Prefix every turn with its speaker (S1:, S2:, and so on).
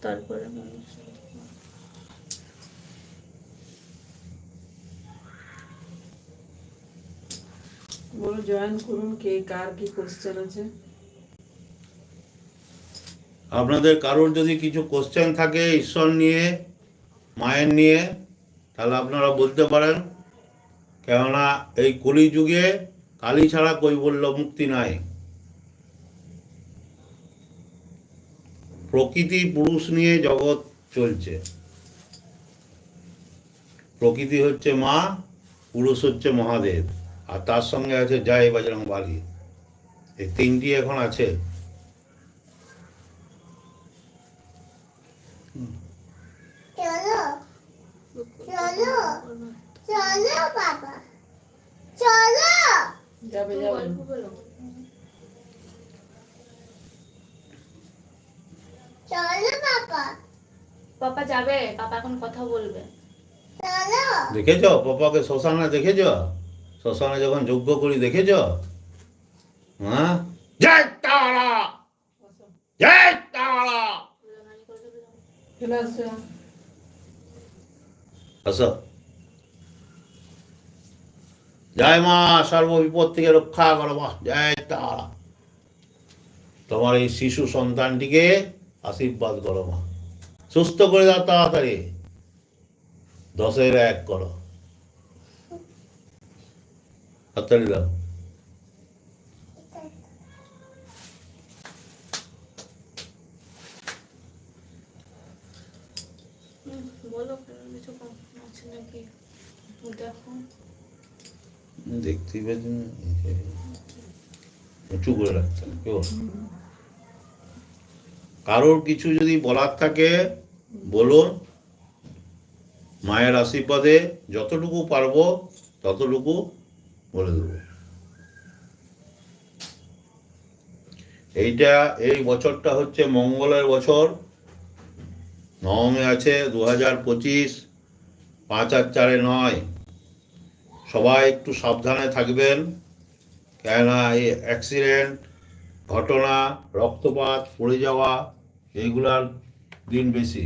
S1: তারপরে
S2: বলো জয়েন করুন, কে কার কি কোশ্চেন আছে।
S3: আপনাদের কারোর যদি কিছু কোশ্চেন থাকে ঈশ্বর নিয়ে, মায়ের নিয়ে, তাহলে আপনারা বলতে পারেন। কেননা এই কলিযুগে কালী ছাড়া কৈবল্য মুক্তি নাই। প্রকৃতি পুরুষ নিয়ে জগৎ চলছে। প্রকৃতি হচ্ছে মা, পুরুষ হচ্ছে মহাদেব, আর তার সঙ্গে আছে জয় বজরং বলী। এই তিনটি এখন আছে।
S4: চলো চলো চলো বাবা, চলো
S2: যাবে যাবে
S4: চলো বাবা,
S1: পাপা যাবে, পাপা এখন কথা বলবে।
S4: চলো
S3: দেখেছ পাপাকে শ্মশানে? দেখেছ শ্মশানে যখন যজ্ঞ করি? দেখেছ? হ্যাঁ, জয় তারা, জয় তারা।
S2: চলে আসছে।
S3: আসো। জয় মা, সর্ববিপদ থেকে রক্ষা করো মা, জয় তারা। তোমার এই শিশু সন্তানটিকে আশীর্বাদ করো মা, সুস্থ করে দাও তাড়াতাড়ি। 10-1 করো, হাততালি দাও।
S1: বলো কিছু আছে নাকি দেখো।
S3: দেখতেই পাচ্ছি না, উঁচু করে রাখতে হবে। কেউ কারোর কিছু যদি বলার থাকে বলুন। মায়ের আশীর্বাদে যতটুকু পারবো ততটুকু বলে দেব। এই বছরটা হচ্ছে মঙ্গলের বছর। নবমে আছে 2025, 5 আর 4 9। সবাই একটু সাবধানে থাকবেন, কেননা এই অ্যাক্সিডেন্ট ঘটনা, রক্তপাত, পড়ে যাওয়া, এইগুলার দিন বেশি।